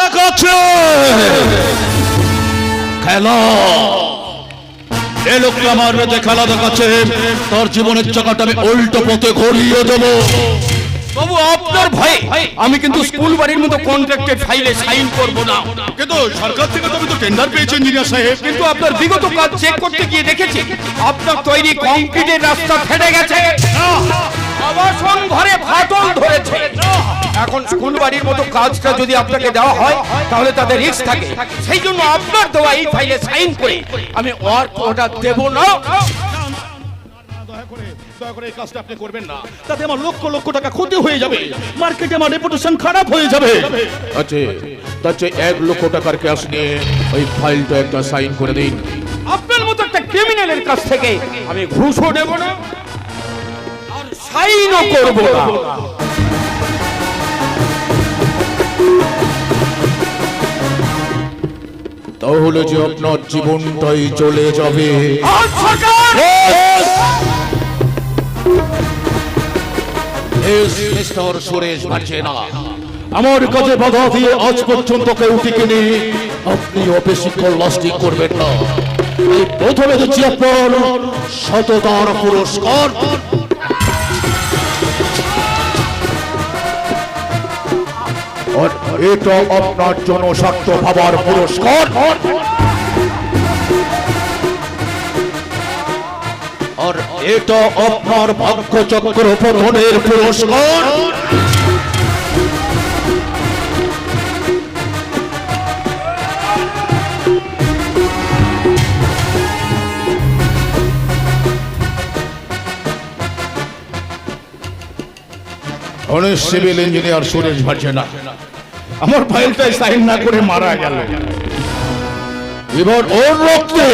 দেখাচ্ছে খেলা। এ লোকটা আমার মেয়েতে খেলা দেখাচ্ছে, তার জীবনের চাকাটা আমি উল্টো পথে ঘুরিয়ে দেবো। বাবু আপনার ভয়ে আমি কিন্তু স্কুল বাড়ির মতো কন্ট্রাক্টেড ফাইলে সাইন করব না। কিন্তু সরকার থেকে তো আমি তো টেন্ডার পেয়েছি ইঞ্জিনিয়ার সাহেব। কিন্তু আপনার বিগত কাজ চেক করতে গিয়ে দেখেছি আপনার তৈরি কংক্রিটের রাস্তা ফেটে গেছে, আবাসন ঘরে ফাটল ধরেছে। এখন স্কুল বাড়ির মতো কাজটা যদি আপনাকে দেওয়া হয় তাহলে তাদের রিস্ক থাকে, সেই জন্য আপনার দেওয়া এই ফাইলে সাইন করে আমি ওয়ার্ক অর্ডার দেব না। দয়া করে এই কাজটা আপনি করবেন না, তাতে আমার লক্ষ লক্ষ টাকা ক্ষতি হয়ে যাবে, মার্কেটে আমার রেপুটেশন খারাপ হয়ে যাবে। আচ্ছা তাহলে 1 লক্ষ টাকার ক্যাশ নিয়ে ওই ফাইলটা একটা সাইন করে দিন। আপনার মতো একটা ক্রিমিনালের কাছ থেকে আমি ঘুষও নেব না আর সাইনও করব না। তাহলে যে আপনার জীবনটাই চলে যাবে। মিস্টার সুরেশ ভার্চেনা, আমার কাছে বাধা দিয়ে আজ পর্যন্ত কেউ টিকেনি, আপনি অফিসে লাস্টিং করবেন না। এই প্রথমে দিচ্ছি আপনার শততার পুরস্কার। আর এটা আপনার জনস্বার্থ ভাবার পুরস্কার। আর এটা আপনার ভাগ্যচক্র পতনের পুরস্কার। অনেক সিভিল ইঞ্জিনিয়ার সুরেশ ভার্চেনা আমার ফাইলটাই সাইন না করে মারা গেল। এবার ওর রক্তে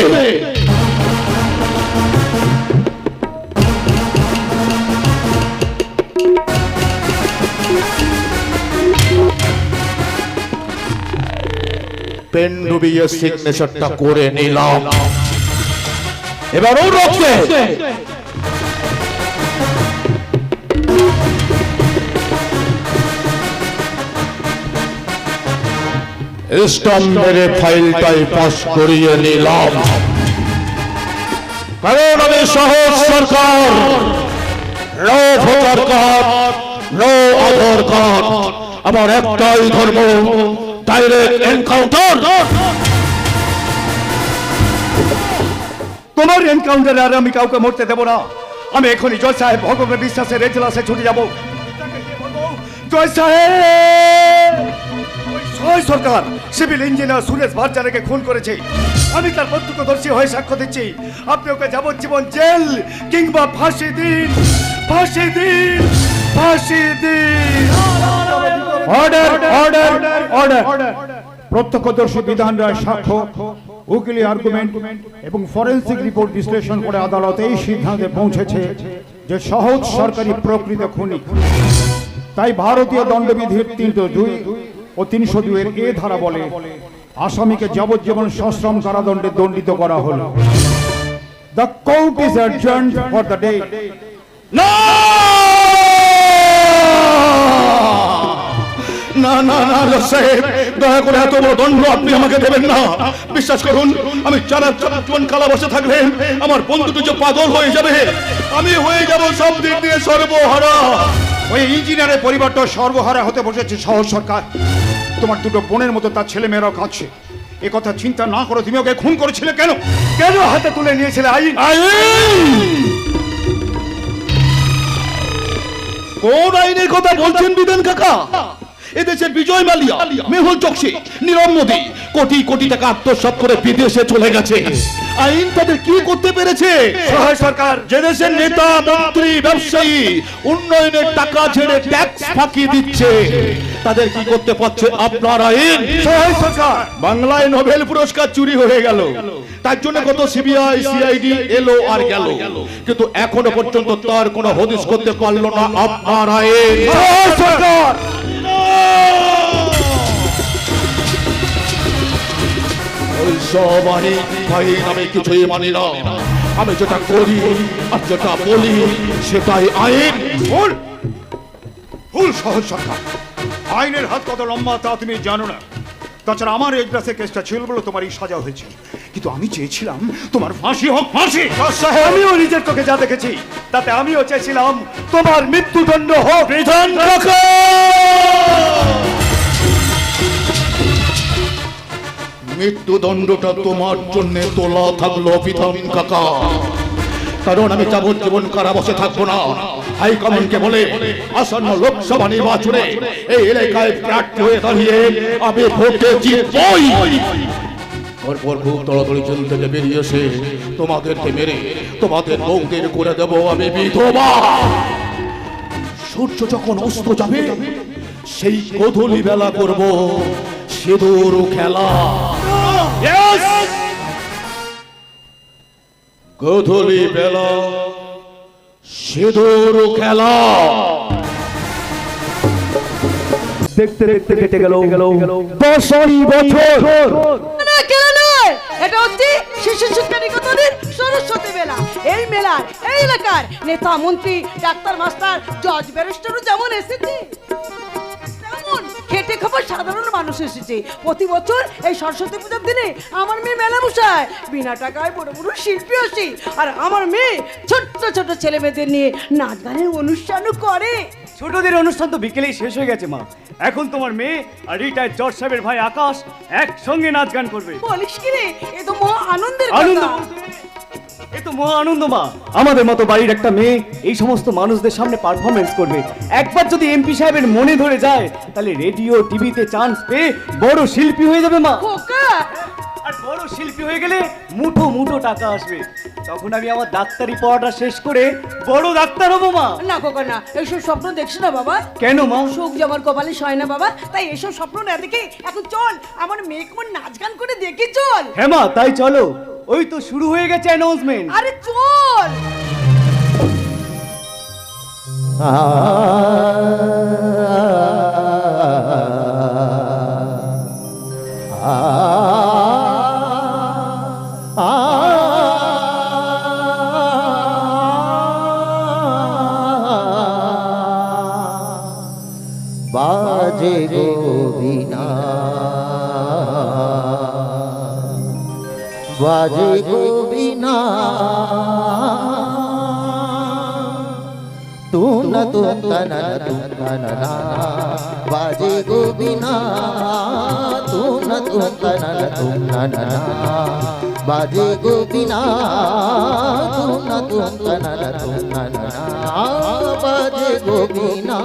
পেন ডুবিয়ে সিগনেচারটা করে নিলাম। এবার ওর রক্তে স্টাম্প মেরে ফাইলটাই পাস করিয়ে নিলাম। কারণ আমি সহজ সরকার, নো ভোটার কার্ড, নো আধার কার্ড, আমার একটাই ধর্ম, ডাইরেক্ট এনকাউন্টার। তোমার এনকাউন্টারে আর আমি কাউকে মরতে দেব না। আমি এখনই জয় সাহেব ভগবানের বিশ্বাসের এজলাসে ছুটে যাব। জয় সাহেব, জয় সরকার সিভিল ইঞ্জিনিয়ার সুরেশ ভার্চেনাকে খুন করেছে। আমি তার প্রত্যক্ষদর্শী হয়ে সাক্ষ্য দিচ্ছি। আপনি ওকে যাবজ্জীবন জেল কিংবা ফাঁসি দিন, ফাঁসি দিন, ফাঁসি দিন। Order order order. প্রত্যক্ষদর্শী বিধান রায় সাক্ষ্য, উকিলি আর্গুমেন্ট এবং ফরেনসিক রিপোর্ট বিশ্লেষণ করে আদালত এই সিদ্ধান্তে পৌঁছেছে যে সহজ সরকারি প্রকৃত খুনি। তাই ভারতীয় দণ্ডবিধির 302 ও 302 এর এ ধারা বলে আসামিকে যাবজ্জীবন সশ্রম কারাদণ্ডে দণ্ডিত করা হলো। The court is adjourned for the day. না না না সাহেব, দয়া করে এত বড় দণ্ড আপনি আমাকে দেবেন না। বিশ্বাস করুন, আমি চারা জীবন কালা বসে থাকলে আমার বন্ধুটি যে পাগল হয়ে যাবে, আমি হয়ে যাব সব দিক দিয়ে সর্বহারা। ওই ইঞ্জিনিয়ারের পরিবারটা সর্বহারা হতে বসেছে সহজ সরকার। তোমার দুটো বোনের মতো তার ছেলে মেয়েরাও কাঁদছে। এ কথা চিন্তা না করে তুমি ওকে খুন করেছিলে কেন? কেন হাতে তুলে নিয়েছিলে আইন? কোন আইনের কথা বলছেন বিধান কাকা? এদেশের বিজয় মালিয়া, মেহুল চকসি, নীরব মোদী কোটি কোটি টাকা আত্মসাৎ করে বিদেশে চলে গেছে। আইন তাদের কি করতে পেরেছে? সহায় সরকার যে দেশের নেতা মন্ত্রী ব্যবসায়ী উন্নয়নের টাকা ছেড়ে ট্যাক্স ফাঁকি দিচ্ছে, তাদের কি করতে পারছে আপনার আইন? সহায় সরকার বাংলায় নোবেল পুরস্কার চুরি হয়ে গেল, তার জন্য কত সিবিআই সিআইডি এলো আর গেল, কিন্তু এখনো পর্যন্ত তার কোনো হদিস করতে পারলো না আপনার আইন। সহায় সরকার ওই সব আইন আমি কিছুই মানি না। আমি যেটা করি আর যেটা বলি সেটাই আইন। ভুল ভুল সহজ সরকার। আইনের হাত কত লম্বা তা তুমি জানো না। তাছাড়া আমার এজলাসে কেসটা ছিল বলে তোমার এই সাজা হয়েছে, কিন্তু আমি চেয়েছিলাম তোমার ফাঁসি হোক, ফাঁসি। আমিও নিজের চোখে যা দেখেছি তাতে আমিও চেয়েছিলাম তোমার মৃত্যুদণ্ড হোক। বিধান কাকা, মৃত্যুদণ্ডটা তোমার জন্য তোলা থাকলো বিধান কাকা, কারণ আমি যাবজ্জীবন কারাবাসে থাকবো না। হাইকমান্ডকে বলে আসন্ন লোকসভা নির্বাচনে এই এলাকায় প্রার্থী হয়ে দাঁড়িয়ে আমি ভোটে জিতবই। তারপর খুব তাড়াতাড়ি জেল থেকে বেরিয়ে এসে তোমাদেরকে মেরে তোমাদের বউদের করে দেবো আমি বিধবা। সূর্য যখন অস্ত যাবে সেই গোধূলি বেলা করব সিঁদুর খেলা। গোধূলি বেলা সিঁদুর খেলা। দেখতে দেখতে কেটে গেল 10 বছর। না কেন নয়, এটা হচ্ছে শিশু শিক্ষা নিকেতনের সরস্বতী মেলা। এই মেলার এই এলাকার নেতা মন্ত্রী ডাক্তার মাস্টার জজ ব্যারিস্টারও যেমন এসেছে, তেমন খেটে খাবার সাধারণ মানুষ এসেছে। প্রতি বছর এই সরস্বতী পূজার দিনে আমার মেয়ে মেলা বসায়, বিনা টাকায় বড় বড় শিল্পী আসে, আর আমার মেয়ে ছোট্ট ছোট ছেলে মেয়েদের নিয়ে নাচ গানের অনুষ্ঠানও করে। ছোটদের অনুষ্ঠান তো বিকেলেই শেষ হয়ে গেছে মা, এখন তোমার মেয়ে আর রিটায়ার্ড জজ সাহেবের ভাই আকাশ একসঙ্গে নাচ গান করবে। বলিস কি রে, এ তো মহা আনন্দের আনন্দ কথা। এ তো মহা আনন্দ মা, আমাদের মতো বাড়ির একটা মেয়ে এই সমস্ত মানুষদের সামনে পারফরমেন্স করবে। একবার যদি এমপি সাহেবের মনে ধরে যায় তাহলে রেডিও টিভিতে চান্স পেয়ে বড় শিল্পী হয়ে যাবে মা। খোকা, আর বড় শিল্পী হয়ে গেলে মুঠো মুঠো টাকা আসবে, তখন আমি আমার ডাক্তারি পড়াটা শেষ করে বড় ডাক্তার হবো মা। না খোকা না, এইসব স্বপ্ন দেখছ না বাবা। কেন মা? সুখ যে আমার কপালে সয় না বাবা, তাই এসব স্বপ্ন না দেখে এখন চল আমার মেয়ে কেমন নাচ গান করে দেখে চল। হ্যাঁ মা, তাই চলো, ওই তো শুরু হয়ে গেছে অ্যানাউন্সমেন্ট। আরে চল। বাজে গোবিনা, বাজে গোবিনা, তুম তনা না, বাজে গোবিনা, তুম তনা না, বাজে গোবিনা, তুম তনা না, বাজে গোবিনা।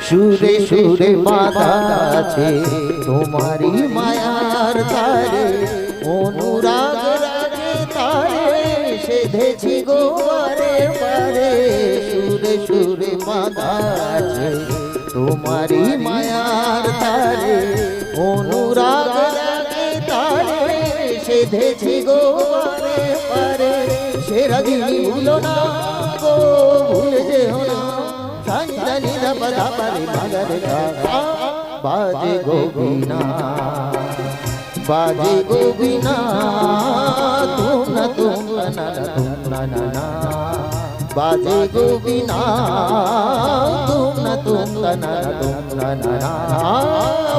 সুরে সুরে বাঁধা আছে তোমারি মায়ার তারে, অনুরাগ রাগে তারে সেধেছি গো বারে বারে। সুরে সুরে বাঁধা আছে তোমারি মায়ার তারে, অনুরাগ রাগে তারে সেধেছি গো বারে বারে। সেরা দিনই ভুলো না গো, ভুলে যেও না, সাইদানি দাপা দাপারে মাগারে দাপা। বাজে গোবিনা, বাজে গোবিনা, তুম না না, বাজে গোবিনা, তুম না না,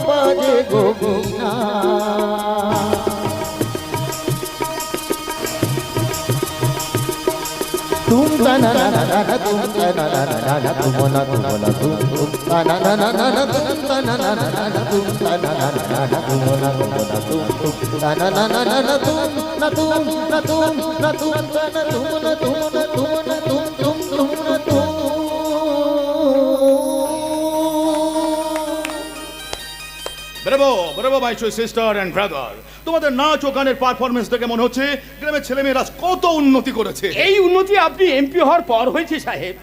বাজে গোবিনা। तुम ना ना ना ना ना तुम ना ना ना ना ना तुम ना तुम ना ना ना ना ना तुम ना ना ना ना ना तुम ना ना ना ना ना तुम ना तुम ना ना ना ना ना तुम ना तुम ना तुम ना तुम ना तुम ना तुम ना तुम ना तुम ना तुम। Bravo bravo my sister and brother, তোমাদের নাচ ও গানের পারফরমেন্স দেখে মনে হচ্ছে গ্রামের ছেলেমেয়েরা কত উন্নতি করেছে। এই উন্নতি আপনি এমপি হওয়ার পর হয়েছে সাহেব।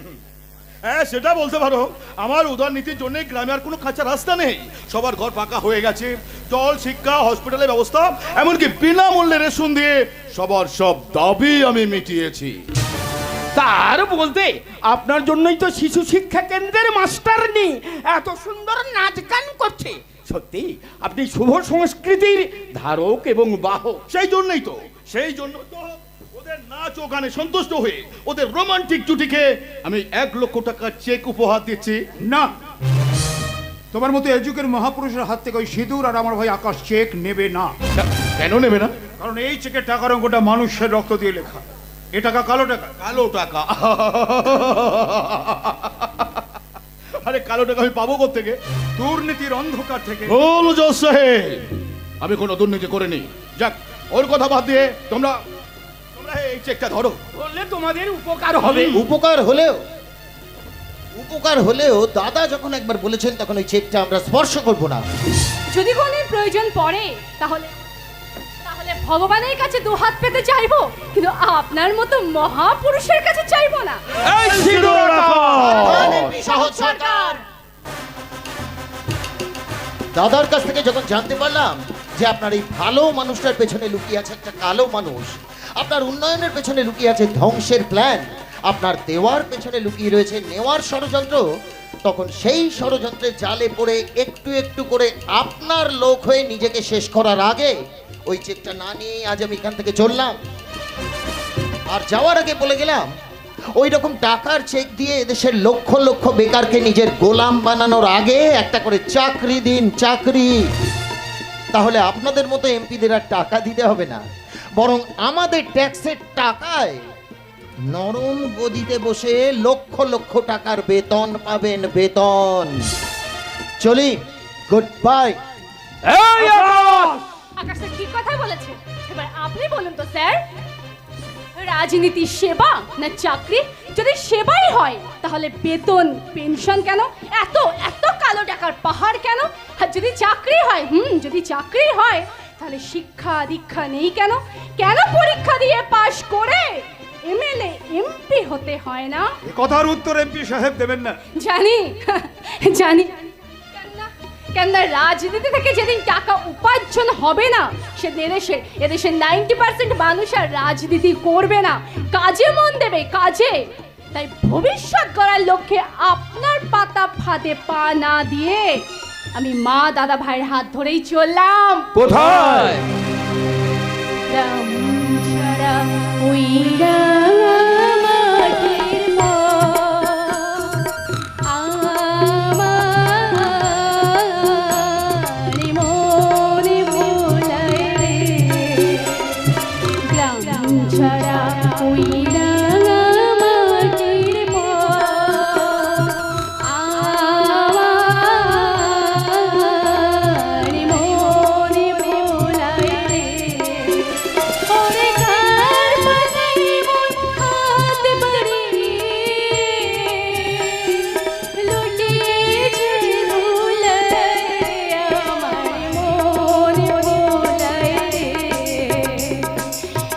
হ্যাঁ সেটা বলতে পারো, আমার উদারনীতির জন্য গ্রামে আর কোনো কাঁচা রাস্তা নেই, সবার ঘর পাকা হয়ে গেছে, জল শিক্ষা হসপিটালের ব্যবস্থা, এমনকি বিনামূল্যে রেশন দিয়ে সবার সব দাবি আমি মিটিয়েছি। তার বলতে আপনার জন্যই তো শিশু শিক্ষা কেন্দ্রের মাস্টারনি এত সুন্দর নাচ গান করছে। সত্যি আপনি শুভ সংস্কৃতির ধারক এবং বাহক। সেই জন্য তো ওদের নাচ ও গানে সন্তুষ্ট হয়ে ওদের রোমান্টিক জুটিকে আমি 1 লক্ষ টাকার চেক উপহার দিচ্ছি। না, তোমার মতো এ যুগের মহাপুরুষের হাত থেকে ওই সিঁদুর আর আমার ভাই আকাশ চেক নেবে না। কেন নেবে না? কারণ এই চেকের টাকার অঙ্কটা মানুষের রক্ত দিয়ে লেখা। এ টাকা কালো টাকা। কালো টাকা? আরে কালো টাকা আমি পাবো কোত্থেকে? দুর্নীতির অন্ধকার থেকে। ভুল জজ সাহেব, আমি কোনো দুর্নীতি করিনি। যাক, ওর কথা বাদ দিয়ে তোমরা এই চেকটা ধরো। বললে তোমাদের উপকার হবে। উপকার হলেও দাদা যখন একবার বলেছেন তখন ওই চেকটা আমরা স্পর্শ করব না। যদি কোনো প্রয়োজন পড়ে তাহলে তাহলে ভগবানের কাছে দুহাত পেতে চাইবো, কিন্তু আপনার মতো মহাপুরুষের কাছে চাইবো না। এই সিঁদুর রাখো। সহজ সরকার দাদার কাছ থেকে যখন জানতে পারলাম যে আপনার এই ভালো মানুষটার পেছনে লুকিয়ে আছে একটা কালো মানুষ, আপনার উন্নয়নের পেছনে লুকিয়ে আছে ধ্বংসের প্ল্যান, আপনার দেওয়ার পেছনে লুকিয়ে রয়েছে নেওয়ার ষড়যন্ত্র, তখন সেই ষড়যন্ত্রের জালে পড়ে একটু একটু করে আপনার লোক হয়ে নিজেকে শেষ করার আগে ওই চেকটা না নিয়ে আজ আমি এখান থেকে চললাম। আর যাওয়ার আগে বলে গেলাম ওই রকম টাকার চেক দিয়ে এদেশের লক্ষ লক্ষ বেকারকে নিজের গোলাম বানানোর আগে একটা করে চাকরি দিন, চাকরি। তাহলে আপনাদের মতো এমপিদের আর টাকা দিতে হবে না, বরং আমাদের ট্যাক্সের টাকায় নরম গদিতে বসে লক্ষ লক্ষ টাকার বেতন পাবেন, বেতন। চলি, গুড বাই। এই আকাশ! আকাশ স্যার ঠিক কথা বলেছে। এবার আপনি বলুন তো স্যার, রাজনীতি সেবা না চাকরি? যদি সেবাই হয় তাহলে বেতন পেনশন কেন? এত এত কালো টাকার পাহাড় কেন? আর যদি চাকরি হয়, যদি চাকরি হয় তাহলে শিক্ষা দীক্ষা নেই কেন? কেন পরীক্ষা দিয়ে পাশ করে এমএলএ এমপি হতে হয় না? এ কথার উত্তর এমপি সাহেব দেবেন না। জানি জানি, কেন না রাজনীতি থেকে যেদিন টাকা উপার্জন হবে না সেদিন এদেশের 90% মানুষ আর রাজনীতি করবে না, কাজে মন দেবে, কাজে। তাই ভবিষ্যৎ গড়ার লক্ষ্যে আপনার পাতা ফাঁদে পা না দিয়ে আমি মা দাদা ভাইয়ের হাত ধরেই চললাম। কোথায়? রাম ছাড়া ওই রাঙামাটির পথ আমার মনে ভোলায় রে। গ্রাম ছাড়া ওই রাঙামাটির পথ আমার মনে ভোলায় রে। ওরে কার পানে মন হাত বাড়িয়ে লুটিয়েছে ভুলায় আমার মনে ভোলায় রে।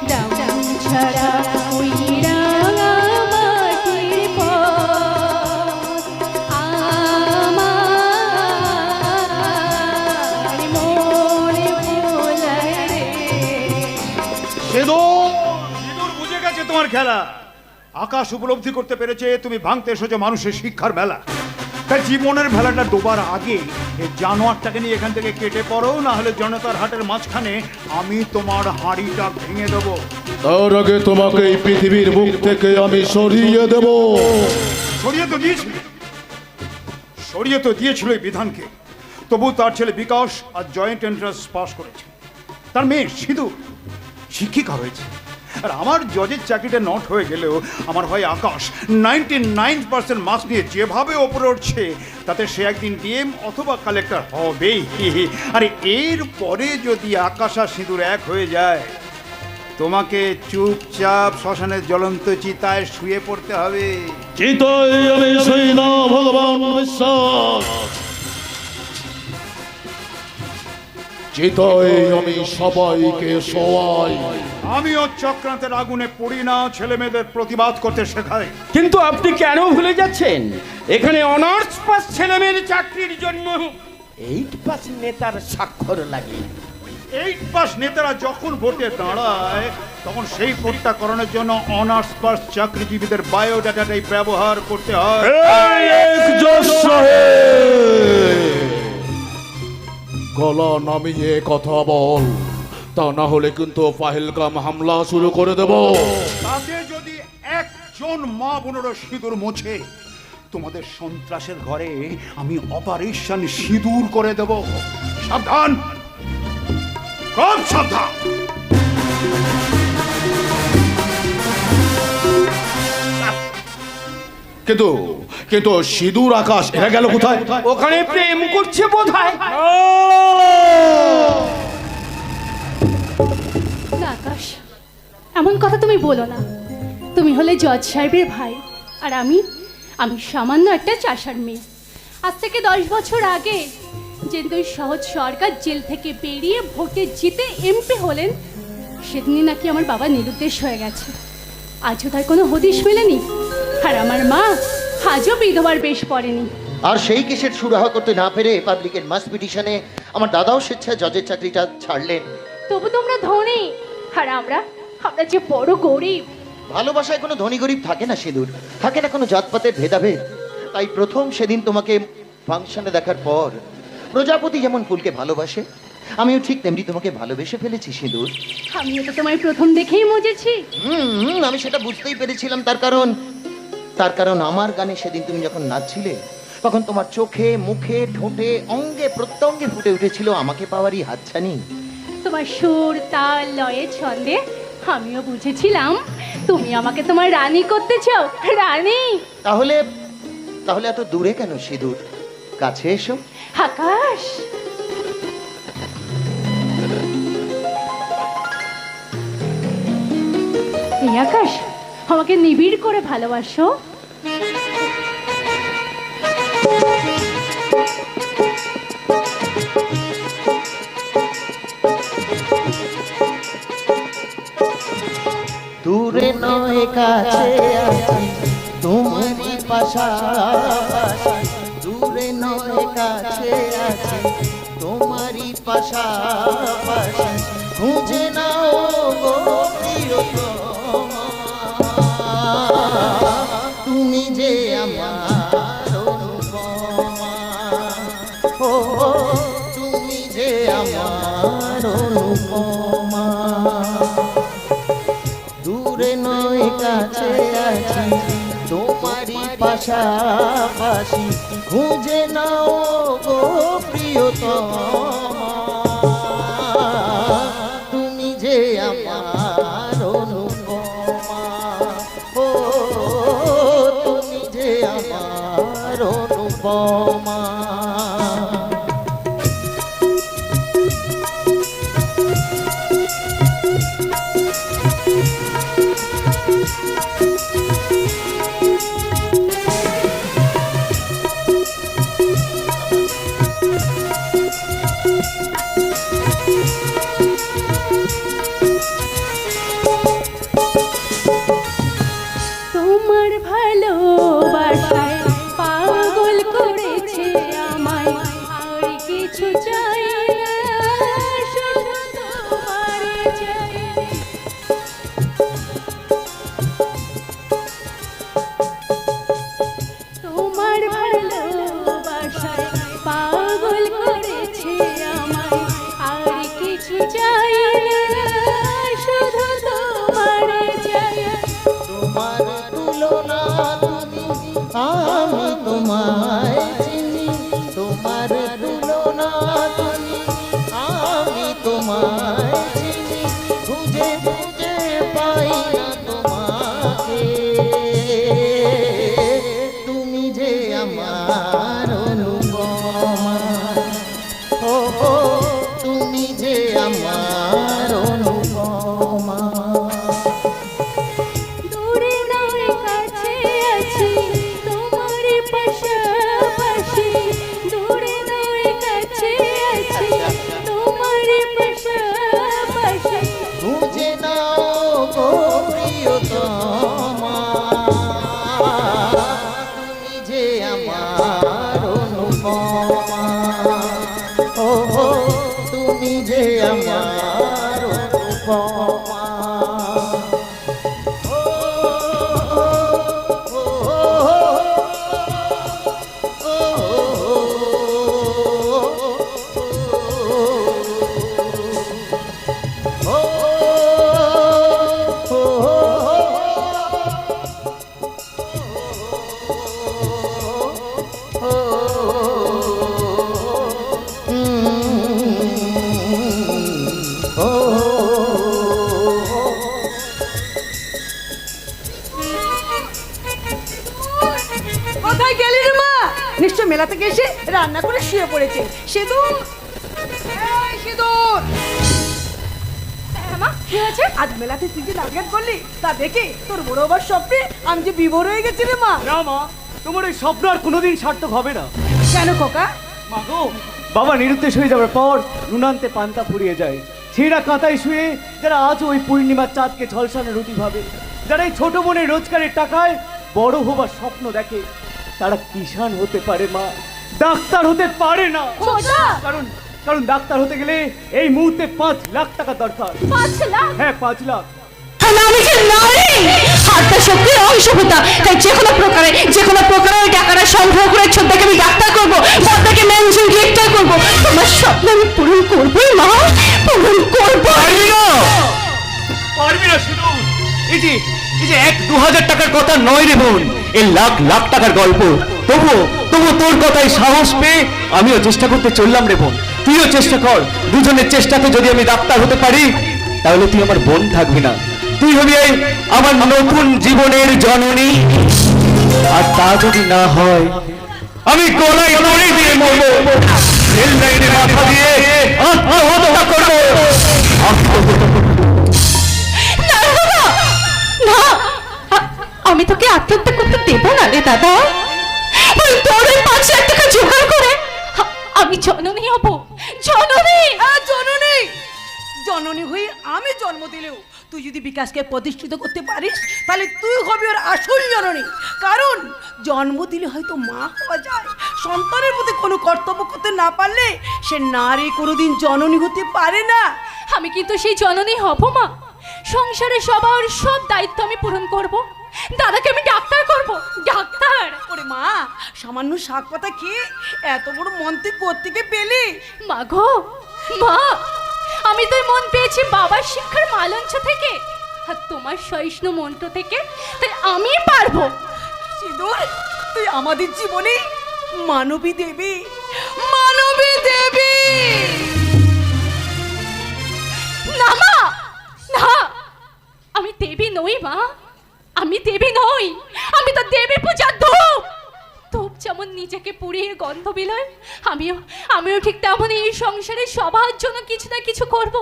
রাম ছাড়া ওই রাঙামাটির পথ আমার মনে ভোলায় রে। সিঁদুর বুঝে গেছে তোমার খেলা। আকাশ উপলব্ধি করতে পেরেছে তুমি ভাঙতে এসেছো মানুষের শিক্ষার বেলা। তাই জীবনের ভেলাটা ডোবার আগে এই জানোয়ারটাকে নিয়ে এখান থেকে কেটে পড়ো, না হলে জনতার হাটের মাঝখানে আমি তোমার হাঁড়িটা ভেঙে দেবো। তার আগে তোমাকে এই পৃথিবীর বুক থেকে আমি সরিয়ে দেব। সরিয়ে তো দিয়েছিল এই বিধানকে, তবু তার ছেলে বিকাশ আর জয়েন্ট এন্ট্রান্স পাস করেছে, তার মেয়ে সিঁদুর শিক্ষিকা হয়েছে। আর আমার জজের চাকরিটা নট হয়ে গেলেও আমার ভাই আকাশ 99% মার্কস নিয়ে যেভাবে ওপরে উঠছে তাতে সে একদিন ডিএম অথবা কালেক্টর হবেই। আর এর পরে যদি আকাশ আর সিঁদুর এক হয়ে যায়, তোমাকে চুপচাপ শ্মশানের জ্বলন্ত চিতায় শুয়ে পড়তে হবে। চিতই আমি সই না ভগবান বিশ্বাস, চিতই আমি সবাইকে শোয়াই। আমিও চক্রান্তের আগুনে পড়ি না, ছেলে মেয়েদের প্রতিবাদ করতে শেখাই। কিন্তু আপনি কেন ভুলে যাচ্ছেন এখানে অনার্স পাস ছেলেমেয়ের চাকরির জন্য 8 পাস নেতার স্বাক্ষর লাগে। এইট পাস নেতারা যখন ভোটে দাঁড়ায় তখন সেই ভোটটা করানোর জন্য অনার্স পাস চাকরিজীবীদের বায়োডাটাটাই ব্যবহার করতে হয়। গলা নামিয়ে কথা বল, তা না হলে কিন্তু পাহেলগাম হামলা শুরু করে দেব। তাতে যদি একজন মা বোনেরও সিঁদুর মোছে, তোমাদের সন্ত্রাসের ঘরে আমি অপারেশন সিঁদুর করে দেব। সাবধান, খুব সাবধান। কিন্তু কিন্তু সিঁদুর আকাশ এরা গেল কোথায়? ওখানে প্রেম করছে বোধহয়। না আকাশ, এমন কথা তুমি বলো না। তুমি হলে জজ সাহেবের ভাই, আর আমি সামান্য একটা চাষার মেয়ে। আজ থেকে 10 বছর আগে যেদিন ওই সহজ সরকার জেল থেকে বেরিয়ে ভোটে জিতে এমপি হলেন, সেদিনই নাকি আমার বাবা নিরুদ্দেশ হয়ে গেছে। আজও তার কোনো হদিশ মেলেনি, আর আমার মা আজও বিধবার বেশ পড়েনি। আর সেই কেসের সুরাহা করতে না পেরে পাবলিকের মাস পিটিশনে আমার দাদাও স্বেচ্ছায় জজের চাকরিটা ছাড়লেন। তবু তোমরা ধনী, আর আমরা যে বড় গরিব। ভালোবাসায় কোনো ধনী গরিব থাকে না সিঁদুর, থাকে না কোনো জাতপাতের ভেদাভেদ। তাই প্রথম সেদিন তোমাকে ফাংশনে দেখার পর প্রজাপতি যেমন ফুলকে ভালোবাসে, আমিও ঠিক তেমনি তোমাকে ভালোবেসে ফেলেছি সিঁদুর। আমিও তো তোমায় প্রথম দেখেই মজেছি। আমি সেটা বুঝতেই পেরেছিলাম। তার কারণ আমার গানে সেদিন তুমি যখন নাচছিলে, তখন তোমার চোখে, মুখে, ঠোঁটে, অঙ্গে প্রত্যঙ্গে ফুটে উঠেছিল আমাকে পাওয়ারই হাতছানি। তোমার সুর, তাল, লয়ে, ছন্দে আমিও বুঝেছিলাম তুমি আমাকে তোমার রানী করতে চাও। রানী তাহলে এত দূরে কেন সিঁদুর? কাছে এসো। আকাশ, এই আকাশ, আমাকে নিবিড় করে ভালোবাসো। দূরে নয় কাছে আছি তোমারই পাশাপাশি, দূরে নয় কাছে আছি তোমারই পাশাপাশি, খুঁজে নাও গো প্রিয়তমা, তুমি যে আমার অনুপমা, ও তুমি যে আমার অনুপমা। দূরে নয় কাছে আছি তোমারই পাশাপাশি, খুঁজে নাও গো প্রিয়তমা, তুমি যে আমার অনুপমা, ও তুমি যে আমার অনুপমা। তোমার ভালোবাসায় পাগল করেছে আমায়, আর কিছু চাই না, শুধু তোমার চাই। তোমার ভালোবাসায় পাগল করেছে আমায়, আর কিছু চাই না, শুধু তোমার চাই। তোমার তুলনা তুমি তুমি যে আমার উপমা। কোথায় গেলি রে মা? নিশ্চয় মেলা থেকে এসে রান্না করে শুয়ে পড়েছে। সিঁদুর, এই সিঁদুর। হ্যাঁ মা, কি হয়েছে? আজ মেলাতে তুই যে নাটক করলি তা দেখে তোর বড় বাবার স্বপ্নে আমি যে বিভোর হয়ে গেছি রে মা। না মা, তোমার ওই স্বপ্ন আর কোনোদিন সার্থক হবে না। কেন খোকা? মা গো, বাবা নিরুদ্দেশ হয়ে যাওয়ার পর নুনান্তে পান্তা ফুরিয়ে যায়। ছেঁড়া কাঁথায় শুয়ে যারা আজ ওই পূর্ণিমার চাঁদকে ঝলসানো রুটি ভাবে, যারা এই ছোট বোনের রোজগারের টাকায় বড় হবার স্বপ্ন দেখে, তারা কিষান হতে পারে মা, ডাক্তার হতে পারে না। খোকা, কারণ কারণ ডাক্তার হতে গেলে এই মুহূর্তে 5 লাখ টাকা দরকার। 5 লাখ? হ্যাঁ, 5 লাখ। আমি কি নারী? হাতটা শক্তির অংশভূতা, তাই যে কোনো প্রকারে ওই টাকাটা সংগ্রহ করে ছোটটাকে আমি ডাক্তার করবো, বড়টাকে ম্যানেজিং ডিরেক্টর করবো। তোমার স্বপ্ন আমি পূরণ করবোই মা, পূরণ করবো। পারবি না শুধু এই যে 1-2 টাকার কথা নয় রে বোন, এই লাখ লাখ টাকার গল্প। তবু তোর কথায় সাহস পেয়ে আমিও চেষ্টা করতে চললাম রে বোন। তুইও চেষ্টা কর, দুজনের চেষ্টাতে যদি আমি ডাক্তার হতে পারি তাহলে তুই আমার বোন থাকবি না, তুই হবি আমার নতুন জীবনের জননী। আর তা যদি না হয় আমি গলায় দড়ি দিয়ে মরবো, রেল লাইনে মাথা দিয়ে আত্মহত্যা করবো। না বাবা, না, আমি তোকে আত্মহত্যা করতে দেবো না রে দাদা। তোর ওই 5 লাখ টাকা জোগাড় করে আমি জননী হব, জননী। জননী, জননী হয়ে আমি জন্ম দিলেও তুই যদি বিকাশকে প্রতিষ্ঠিত করতে পারিস তাহলে তুই হবি ওর আসল জননী। কারণ জন্ম দিলে হয়তো মা হওয়া যায়, সন্তানের প্রতি কোনো কর্তব্য করতে না পারলে সে নারী কোনোদিন জননী হতে পারে না। আমি কিন্তু সেই জননী হব মা। সংসারে সবার সব দায়িত্ব আমি পূরণ করব। দাদাকে আমি ডাক্তার করব, ডাক্তার। ওরে মা, সামান্য শাক পাতা খেয়ে এত বড় মন তুই কোত্থেকে পেলি? মা গো, মা, আমি তো মন পেয়েছি বাবার শিক্ষার মালঞ্চ থেকে আর তোমার সহিষ্ণু মন্ত্র থেকে, তাই আমি পারবো। সিঁদুর, তুই আমাদের জীবনে মানবী দেবী, মানবী দেবী। না মা, না, আমি দেবী নই মা, আমি দেবী নই। আমি তো দেবী পূজা ধূপ। ধূপ যেমন নিজেকে পুড়িয়ে গন্ধ বিলয়, আমিও ঠিক তেমন এই সংসারে সবার জন্য কিছু না কিছু করব।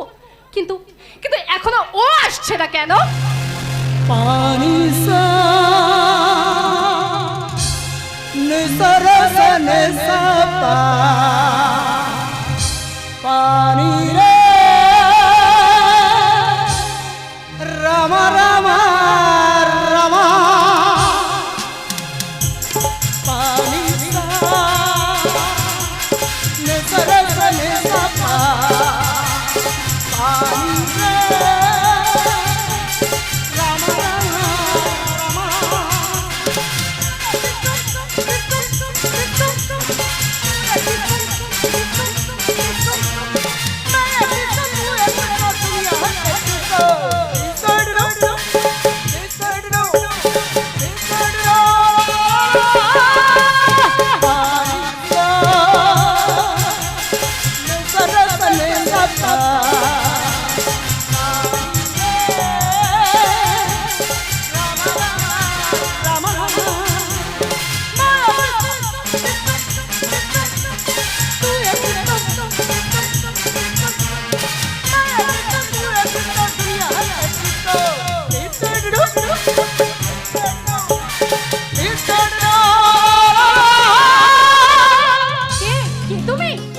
কিন্তু কিন্তু এখনো ও আসছে না কেন?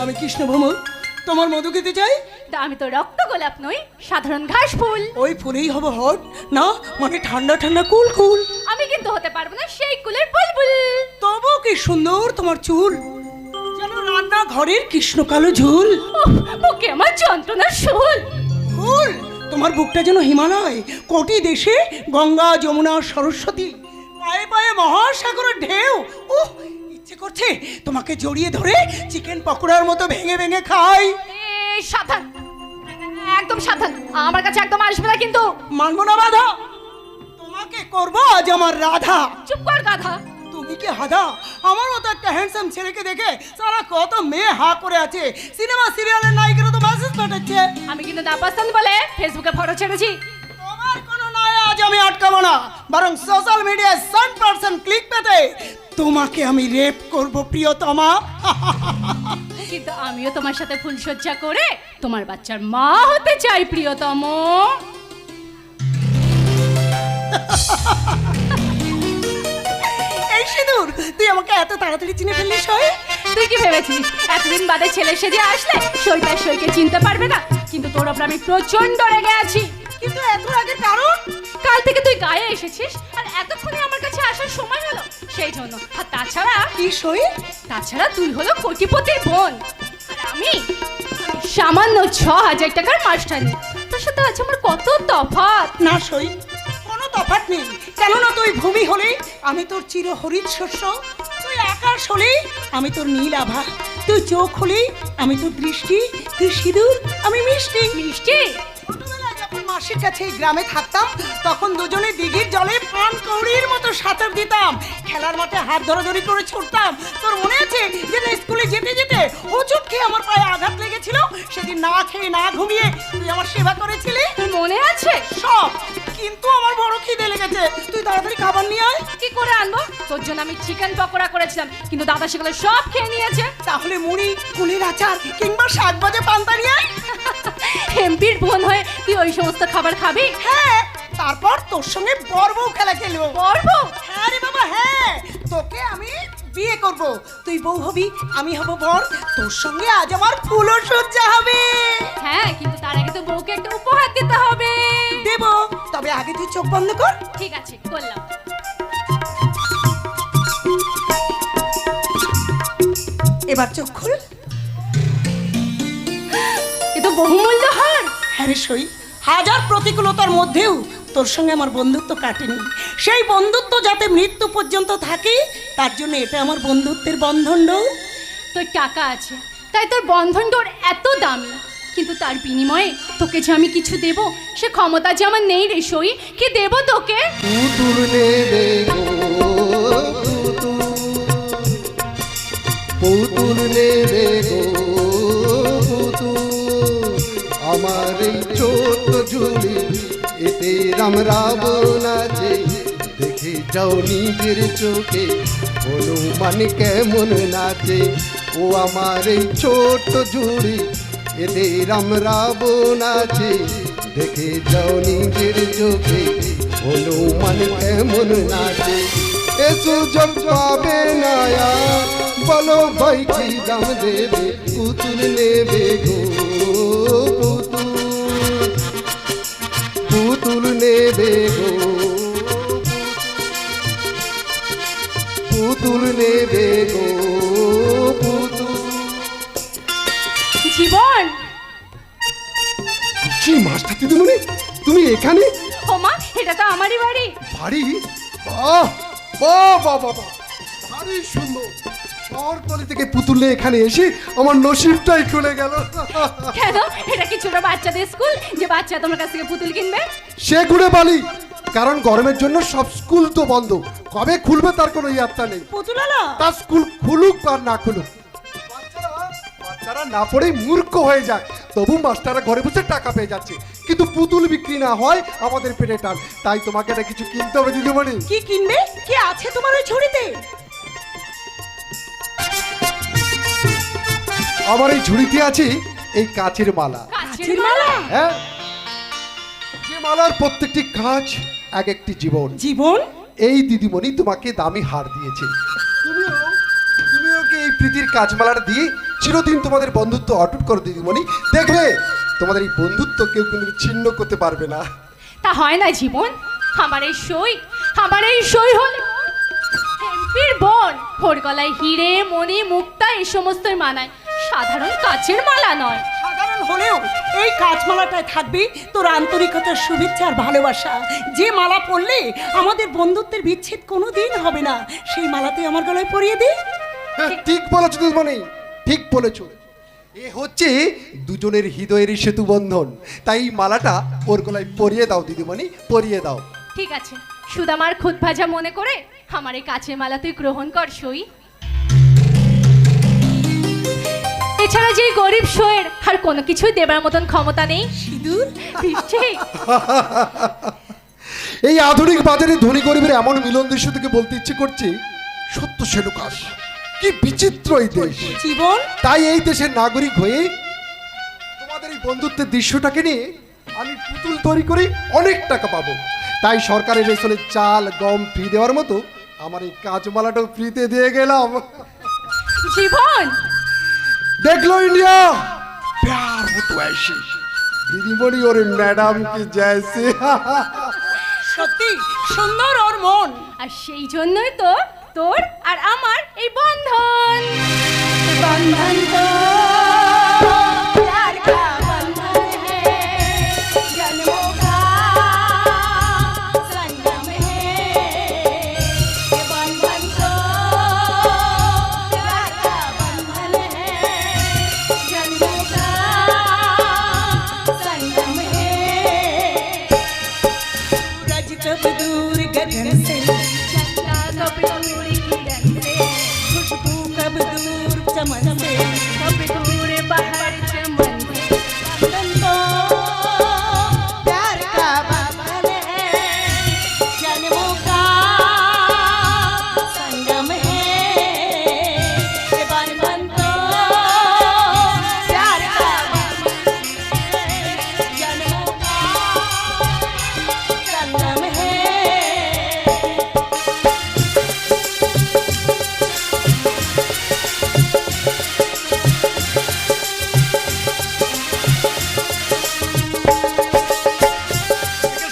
আমি কৃষ্ণ ভ্রমর, তোমার মধু খেতে চাই। তা আমি তো রক্ত গোলাপ নই, সাধারণ ঘাস ফুল। ওই ফুলেই হবো হট না, মানে ঠান্ডা ঠান্ডা কুল কুল। আমি কিন্তু হতে পারবো না সেই কুলের বুলবুল। তবু কি সুন্দর তোমার চুল, যেন রান্না না ঘরের কৃষ্ণ কালো ঝুল। উফ, বুকে আমার যন্ত্রণার শুল। ফুল তোমার বুকটা যেন হিমালয়, কোটি দেশে গঙ্গা যমুনা সরস্বতী, পায়ে পায়ে মহাসাগরের ঢেউ। ইচ্ছে করছে তোমাকে জড়িয়ে ধরে চিকেন পকোড়ার মতো ভেঙে ভেঙে খাই। এই সাবধান, একদম সাবধান, আমার কাছে একদম আসবে না কিন্তু। মানবো না বাধা, তোমাকে করবো আজ আমার রাধা। চুপ কর গাধা। তুমি কি হাদা? আমার মতো একটা হ্যান্ডসাম ছেলেকে দেখে সারা কত মেয়ে হা করে আছে, সিনেমা সিরিয়ালের নায়িকারা তো মেসেজ পাঠাচ্ছে। আমি কিন্তু নাপাস্তান বলে ফেসবুকে ফটো ছেড়েছি। তোমার কোনো নয় আজ আমি আটকাবো না, বরং সোশ্যাল মিডিয়ায় 100% ক্লিক পেতে তোমাকে আমি রেপ করব প্রিয়তমা। কিন্তু আমিও তোমার সাথে ফুলসজ্জা করে তোমার বাচ্চার মা হতে চাই প্রিয়তম। এই সিঁদুর, তুই আমাকে এত তাড়াতাড়ি চিনে ফেললি সই? তুই কি ভেবেছিস এতদিন বাদে ছেলে সেজে আসলে সইটার সইকে চিনতে পারবে না? কিন্তু তোর ওপর আমি প্রচন্ড রেগে আছি। কিন্তু এত আগের কারণ? কাল থেকে তুই গায়ে এসেছিস আর এতক্ষণে আমার কাছে আসার সময় হলো সেই জন্য। আর তাছাড়া কি সই? তাছাড়া তুই হলো কোটিপতির বোন আর আমি সামান্য 6,000 টাকার মাস্টারি। তোর সাথে আছে আমার কত তফাৎ। না সই, কোনো তফাৎ নেই। কেননা তুই ভূমি হলে আমি তোর চির হরিত শস্য, তুই আকাশ হলে আমি তোর নীল আভা, তুই চোখ হলে আমি তোর দৃষ্টি, তুই সিঁদুর আমি মিষ্টি। মিষ্টি? ছোটবেলায় যখন মাসির কাছে এই গ্রামে থাকতাম তখন দুজনে দিঘির জলে পান কৌড়ির মতো সাঁতার দিতাম, খেলার মাঠে হাত ধরাধরি করে ছুটতাম। তোর মনে আছে যেদিন স্কুলে যেতে যেতে হোঁচট খেয়ে আমার পায়ে আঘাত লেগেছিল, সেদিন না খেয়ে না ঘুমিয়ে তুই আমার সেবা করেছিলি? তোর মনে আছে? সব। কিন্তু আমার বড় খিদে লেগেছে, তুই তাড়াতাড়ি খাবার নিয়ে আয়। কি করে আনবো? তোর জন্য আমি চিকেন পকোড়া করেছিলাম কিন্তু দাদা সেগুলো সব খেয়ে নিয়েছে। তাহলে মুড়ি, কুলের আচার কিংবা শাক ভাজা পান্তা নিয়ে আয়। এমপির বোন হয়ে তুই ওই সমস্ত খাবার খাবি? হ্যাঁ, তারপর তোর সঙ্গে বড় খেলা খেলবো। করব? হ্যাঁ রে বাবা, হ্যাঁ। তোকে আমি বিয়ে করব, তুই বউ হবি, আমি হব বর। তোর সঙ্গে আজ আমার ফুলসজ্জা হবে। হ্যাঁ, কিন্তু তার আগে তো বউকে একটা উপহার দিতে হবে। দেব, তবে আগে তুই চোখ বন্ধ কর। ঠিক আছে, করলাম। এবার চোখ খুল। এ তো বহুমূল্য হার। হ্যাঁ রে সই, হাজার প্রতিকূলতার মধ্যেও তোর সঙ্গে আমার বন্ধুত্ব কাটেনি। সেই বন্ধুত্ব যাতে মৃত্যু পর্যন্ত থাকে তার জন্য এটা আমার বন্ধুত্বের বন্ধন। তোর টাকা আছে তাই তোর বন্ধন ডোর এত দামি, কিন্তু তার বিনিময়ে তোকে যে আমি কিছু দেব সে ক্ষমতা যে আমার নেই রে সই। কি দেব তোকে? পুতুল নেবে গো পুতুল নেবে গো পুতুল, আমার এই ছোট্ট ঝুলি এতে রাম রাবণ আছে, দেখে যাও নিজের চোখে হনুমান কেমন নাচে। ও আমার এই ছোট্ট ঝুড়ি এতে রাম রাবণ আছে, দেখে যাও নিজের চোখে হনুমান কেমন নাচে। এ সুযোগ পাবে না আর, বলো ভাই কি দাম দেবে, পুতুল নেবে গো পুতুল, পুতুল নেবে গো পুতুল নেবে গো পুতুল। জীবন, কি মাস্টার দিদিমণি, তুমি এখানে? ওমা, এটা তো আমারই বাড়ি। বাড়ি? বাহ বাহ বাহ বাহ, ভারী সুন্দর। শহরতলি থেকে পুতুলে এখানে এসে আমার নসিবটাই খুলে গেল। কেন, এটা কি ছোট বাচ্চাদের স্কুল যে বাচ্চা তোমার কাছ থেকে পুতুল কিনবে? সে ঘুরে বালি, কারণ গরমের জন্য সব স্কুল তো বন্ধ, কবে খুলবে তার কোনো ইয়াত্তা নেই। পুতুলালা, তার স্কুল খুলুক আর না খুলুক, বাচ্চারা না পড়েই মূর্খ হয়ে যাক, তবু মাস্টাররা ঘরে বসে টাকা পেয়ে যাচ্ছে। কিন্তু পুতুল বিক্রি না হয় আমাদের পেটে টান, তাই তোমাকে একটা কিছু কিনতে হবে দিদিমণি। কি কিনবে? কি আছে তোমার ওই ঝুড়িতে? আমার এই ঝুড়িতে আছে এই কাচের মালা। কাচের মালা? হ্যাঁ, যে মালার প্রত্যেকটি কাজ এক একটি জীবন। জীবন? এই দিদিমণি তোমাকে দামি হার দিয়েছে, তুমি ওকে এই প্রীতির কাজমালাটা দিয়ে চিরদিন তোমাদের বন্ধুত্ব অটুট করো দিদিমণি, দেখবে তোমাদের এই বন্ধুত্ব কেউ কিন্তু ছিন্ন করতে পারবে না। তা হয় না জীবন, আমার এই সই, আমার এই সই হলো এমপির বোন, ওর গলায় হিরে মণি মুক্তা এই সমস্তই মানায়। সাধারণ কাচের মালা নয়। সাধারণ হলেও এই কাঁচমালাটায় থাকবে তোর আন্তরিকতার শুভেচ্ছা আর ভালোবাসা। যে মালা পরলে আমাদের বন্ধুত্বের বিচ্ছেদ কোনোদিন হবে না, সেই মালাতে আমার গলায় পরিয়ে দে। হ্যাঁ, ঠিক বলেছো দিদিমণি, ঠিক বলেছো। এ হচ্ছে দুজনের হৃদয়ের সেতু বন্ধন, তাই এই মালাটা ওর গলায় পরিয়ে দাও দিদিমণি, পরিয়ে দাও। ঠিক আছে, সুদামার খুদ ভাজা মনে করে আমার এই কাচের মালা তুই গ্রহণ কর সই। এছাড়া যে গরিব সইয়ের আর কোনো কিছুই দেবার মতন ক্ষমতা নেই। সিঁদুর ঠিক। এই আধুনিক বাজারে ধনী গরিবের এমন মিলন দৃশ্য থেকে বলতে ইচ্ছে করছে, সত্য সেনুকাশ, কি বিচিত্র এই দেশ। জীবন, তাই এই দেশের নাগরিক হয়ে তোমাদের এই বন্ধুত্বের দৃশ্যটাকে নিয়ে আমি পুতুল তৈরি করে অনেক টাকা পাবো। তাই সরকারের রেশনে চাল গম ফ্রি দেওয়ার মতো আমার এই কাঁচমালাটাও ফ্রিতে দিয়ে গেলাম। জীবন, দেখলো ইন্ডিয়া প্যার হতো ऐसे দিদিমণি ওরে ম্যাডাম কি জয়সে। সত্যি সুন্দর ওর মন। আর সেই জন্যই তো তোর আর আমার এই বন্ধন। বন্ধন তো प्यार का बंधन है, जन्मों का संगम है। ये बंधन तो प्यार का बंधन है, जन्मों का संगम है। सूरज कब दूर गगन से, चंदा कब दूर किरण से, खुशबू कब दूर चमन से, कब दूर बाहर चमन से। बंधन तो प्यार का बंधन है, जन्मों का संगम है। ये बंधन तो प्यार का बंधन है, जन्मों का संगम है।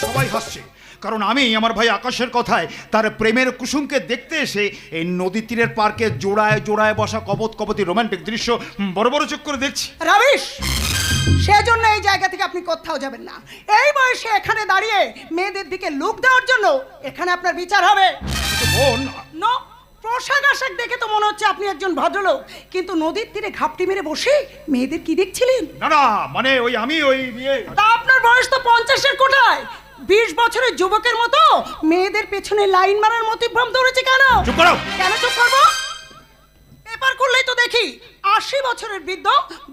সবাই হাসছে, কারণ আমি আমার ভাই আকাশের কথায় তার প্রেমের কুসুমকে দেখতে এসে এই নদী তীরের পার্কে জোড়ায় জোড়ায় বসা কপত কপতি রোমান্টিক দৃশ্য বড় বড় চোখ করে দেখছি। রমেশ, সেজন্য এই জায়গা থেকে আপনি কোথাও যাবেন না। এই বয়সে এখানে দাঁড়িয়ে মেয়েদের দিকে লুক দেওয়ার জন্য এখানে আপনার বিচার হবে। বোন, নো, পোশাক আশাক দেখে তো মনে হচ্ছে আপনি একজন ভদ্রলোক, কিন্তু নদীর তীরে ঘাপটি মেরে বসে মেয়েদের কি দেখছিলেন? না না, মানে আমি তা আপনার বয়স তো 50-এর কোঠায়। 20 বছরের যুবকের মতো মেয়েদের পেছনে লাইন মারার মতিভ্রম ধরেছে কেন? চুপ করো। কেন চুপ করবো? পেপার করলেই তো দেখি 80 বছরের বৃদ্ধ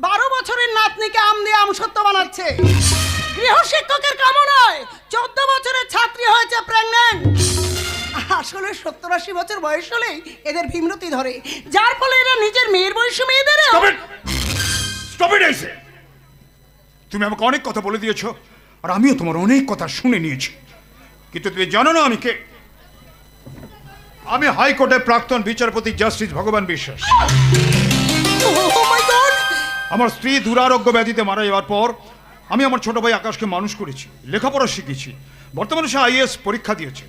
12 বছরের নাতনিকে আম দিয়ে আমসত্ব বানাচ্ছে। গৃহশিক্ষকের কামনায় 14 বছরের ছাত্রী হয়েছে প্রেগন্যান্ট। আসলে 70-80 বছর বয়স হলেই এদের ভীমরতি ধরে, যার ফলে এরা নিজের মেয়ের বয়সী মেয়েদের স্টপ ইট আইসে। তুমি আমাকে অনেক কথা বলে দিয়েছো, আর আমিও তোমার অনেক কথা শুনে নিয়েছি, কিন্তু তুমি জানো না আমি কে? আমি হাইকোর্টের প্রাক্তন বিচারপতি জাস্টিস ভগবান বিশ্বাস। আমার স্ত্রী দুরারোগ্য ব্যাধিতে মারা যাওয়ার পর আমি আমার ছোট ভাই আকাশকে মানুষ করেছি, লেখাপড়া শিখেছি। বর্তমানে সে আইএএস পরীক্ষা দিয়েছে।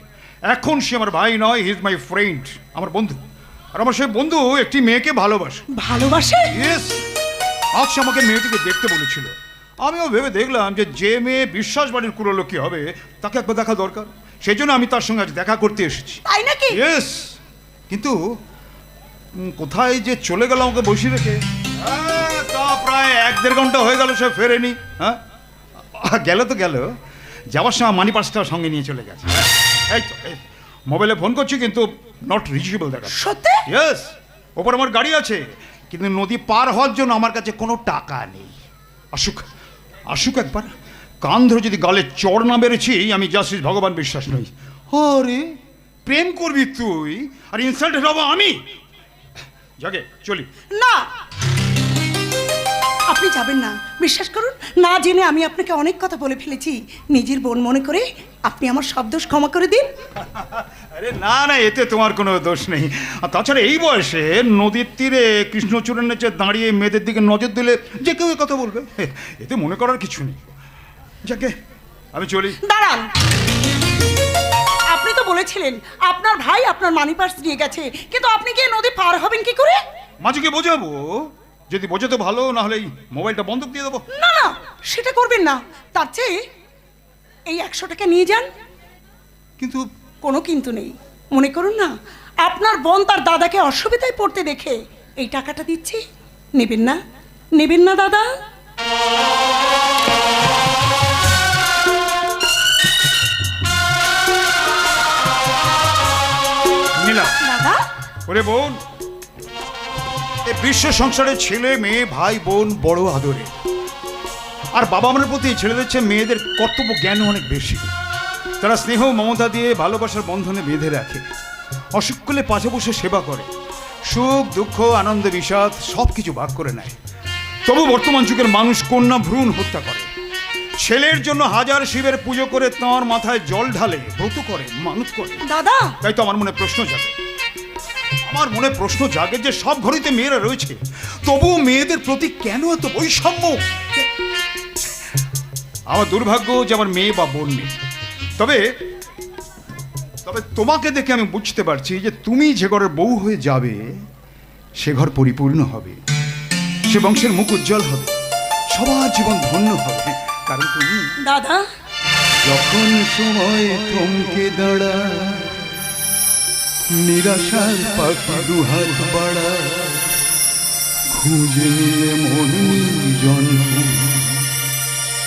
এখন সে আমার ভাই নয়, হি ইজ মাই ফ্রেন্ড, আমার বন্ধু। আর আমার সেই বন্ধু একটি মেয়েকে ভালোবাসে। ভালোবাসে? ইয়েস। আজ সে আমাকে মেয়েটিকে দেখতে বলেছিল। আমিও ভেবে দেখলাম যে মেয়ে বিশ্বাস বাড়ির কুলোলোকি হবে তাকে একবার দেখা দরকার, সেই জন্য আমি তার সঙ্গে আজ দেখা করতে এসেছি। তাই নাকি? ইয়েস। কিন্তু কোথায় যে চলে গেল আমাকে বসিয়ে রেখে। তা প্রায় 1-1.5 ঘন্টা হয়ে গেল, সে ফেরেনি। হ্যাঁ, গেল তো গেল, যাওয়ার সময় মানি পার্সটা সঙ্গে নিয়ে চলে গেছে। এই তো মোবাইলে ফোন করছি, কিন্তু নট রিচেবল দেখা। সত্যি? ইয়েস। ওপর আমার গাড়ি আছে, কিন্তু নদী পার হওয়ার জন্য আমার কাছে কোনো টাকা নেই। আসুক আসুক একবার, কান ধরে যদি গালে চড় না বেড়েছি আমি জাস্টিস ভগবান বিশ্বাস নই। আরে প্রেম করবি তুই আর ইনসাল্টেড হবো আমি? জাগে চলি। না, আপনি যাবেন না, বিশ্বাস করুন। না জেনে আমি আপনাকে অনেক কথা বলে ফেলেছি। নিজের বোন মনে করে আপনি আমার সব দোষ ক্ষমা করে দিন। আরে না না, এতে তোমার কোনো দোষ নেই। আর তাছাড়া এই বয়সে নদীর তীরে কৃষ্ণচূড়ের নিচে দাঁড়িয়ে মেয়েদের দিকে নজর দিলে যে কেউ কথা বলবে, এতে মনে করার কিছু নেই। যাকে আমি চলি। দাঁড়ান, আপনি তো বলেছিলেন আপনার ভাই আপনার মানি পার্স নিয়ে গেছে, কিন্তু আপনি গিয়ে নদী পার হবেন কি করে? মাঝিকে বোঝাবো যদি বোঝো তো ভালো, না হলে এই মোবাইলটা বন্ধক দিয়ে দেবো। না না, সেটা করবেন না। তার চেয়ে এই 100 টাকা নিয়ে যান। কিন্তু কোনো কিন্তু নেই। মনে করুন না, আপনার বোন তার দাদাকে অসুবিধায় পড়তে দেখে এই টাকাটা দিচ্ছি। নেবেন না? নেবেন না দাদা? নিলাম। দাদা, ওরে বোন, এই বিশ্ব সংসারে ছেলে মেয়ে ভাই বোন বড় আদরে, আর বাবা মার প্রতি ছেলেদের চেয়ে মেয়েদের কর্তব্য জ্ঞান অনেক বেশি। তারা স্নেহ মমতা দিয়ে ভালোবাসার বন্ধনে বেঁধে রাখে, অসুখ করলে পাশে বসে সেবা করে, সুখ দুঃখ আনন্দ বিষাদ সব কিছু ভাগ করে নেয়। তবু বর্তমান যুগের মানুষ কন্যা ভ্রূণ হত্যা করে, ছেলের জন্য হাজার শিবের পুজো করে তাঁর মাথায় জল ঢালে, ব্রত করে, মানত করে। দাদা, তাই তো আমার মনে প্রশ্ন জাগে, যে সব ঘরেতে মেয়েরা রয়েছে, তবু মেয়েদের প্রতি কেন এত বৈষম্য? আমার দুর্ভাগ্য যে আমার মেয়ে বা বোন নেই। তবে তোমাকে দেখে আমি বুঝতে পারছি যে তুমি যে ঘরের বউ হয়ে যাবে, সে ঘর পরিপূর্ণ হবে, সে বংশের মুখ উজ্জ্বল হবে, সবার জীবন ধন্য হবে। কারণ তুমি দাদা, যখন সময় থমকে দাঁড়া, নিরাশার পাখি দুহাত বাড়া, খুঁজে নিয়ে মন নির্জন,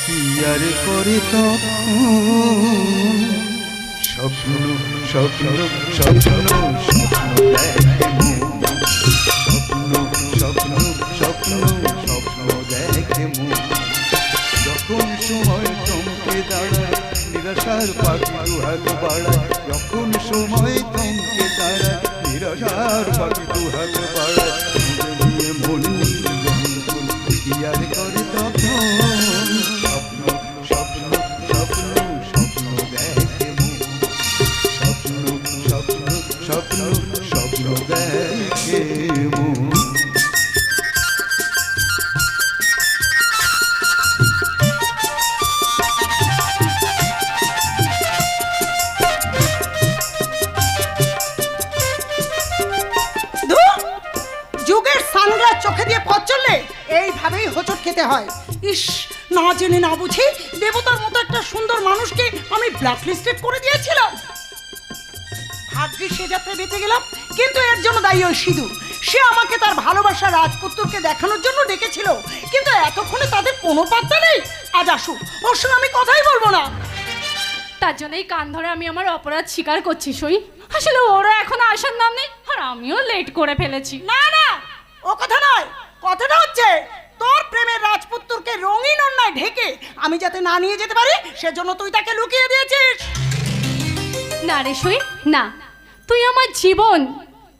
কি আর করে তখন স্বপ্ন স্বপ্ন স্বপ্ন স্বপ্ন দেখে মন, স্বপ্ন স্বপ্ন স্বপ্ন স্বপ্ন দেখে মন। যখন সময় থমকে দাঁড়ায়, নিরাশার পাখি দুহাত বাড়ায়, যখন সময় থমকে দাঁড়ায়, নিরাশার পাখি দুহাত বাড়ায়, নিয়ে মন নির্জন, কি আর করে তখন স্বপ্ন স্বপ্ন স্বপ্ন স্বপ্ন দেখে মন, স্বপ্ন স্বপ্ন স্বপ্ন স্বপ্ন দেখে মন। যুগের সানগ্লাস চোখে দিয়ে পথ চললে এইভাবেই হোঁচট খেতে হয়। ইস, না জেনে না বুঝে দেবতার মতো একটা সুন্দর মানুষকে আমি ব্ল্যাকলিস্টেড করে দিয়েছিলাম। ভাগ্যে সে যাত্রায় বেঁচে গেলাম, কিন্তু এর জন্য দায়ী ওই সিধু। সে আমাকে তার ভালোবাসার রাজপুত্রকে দেখানোর জন্য ডেকেছিল, কিন্তু এতক্ষণে তাদের কোনো পাত্তা নেই। আজ আসুক, ওর সঙ্গে আমি কথাই বলবো না। তার জন্যই কান ধরে আমি আমার অপরাধ স্বীকার করছি সই। আসলে ওরা এখন আসার নাম নেই, আর আমিও লেট করে ফেলেছি। না না, ও কথা নয়। কথাটা হচ্ছে তোর প্রেমের রাজপুত্রকে রঙিন অন্যায় ঢেকে আমি যাতে না নিয়ে যেতে পারি, সেজন্য তুই তাকে লুকিয়ে দিয়েছিস। না রে সই, না, তুই আমার জীবন,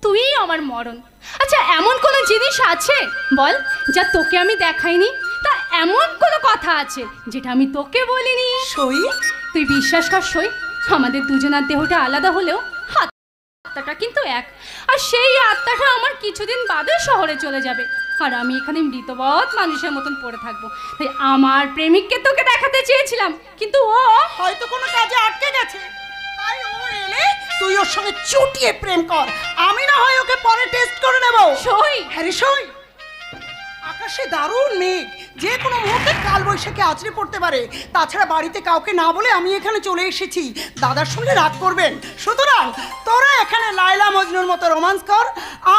তুই আমার মরণ। আচ্ছা, এমন কোনো জিনিস আছে বল যা তোকে আমি দেখাইনি? তা এমন কোনো কথা আছে যেটা আমি তোকে বলিনি? সই, তুই বিশ্বাস কর সই, আমাদের দুজনের দেহটা আলাদা হলেও আত্মাটা কিন্তু এক। আর সেই আত্মাটা আমার কিছুদিন বাদে শহরে চলে যাবে, আর আমি এখানে মৃতবৎ মানুষের মতন পড়ে থাকবো। তাই আমার প্রেমিককে তোকে দেখাতে চেয়েছিলাম, কিন্তু ও হয়তো কোনো কাজে আটকে গেছে। তাই ও এলে তুই ওর সঙ্গে চুটিয়ে প্রেম কর, আমি না হয় ওকে পরে টেস্ট করে নেব। সই, হ্যাঁ রে সই, আকাশে দারুণ মেঘ, যে কোনো মুহূর্তে কাল বৈশাখী আছড়ে পড়তে পারে। তাছাড়া বাড়িতে কাউকে না বলে আমি এখানে চলে এসেছি। দাদার সঙ্গে রাগ করবেন, সুতরাং তোরা এখানে লায়লা মজনুর মতো রোমান্স কর।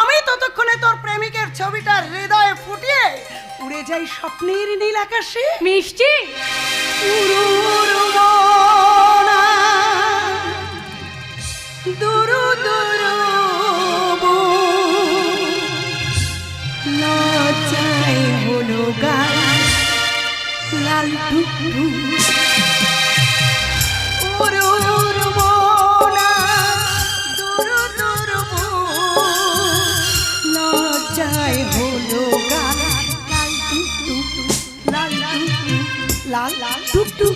আমি ততক্ষণে তোর প্রেমিকের ছবিটা হৃদয়ে ফুটিয়ে উড়ে যাই স্বপ্নের নীল আকাশে। মিষ্টি উড়ুর মনা, দুরু দুরু লজ্জায় হলো গান লাল টুকটু। উড়ুর মনা, দুরু দুরু লজ্জায় হলো গান লাল টুকটু, লাল টুকটু, লাল লাল টুকটু।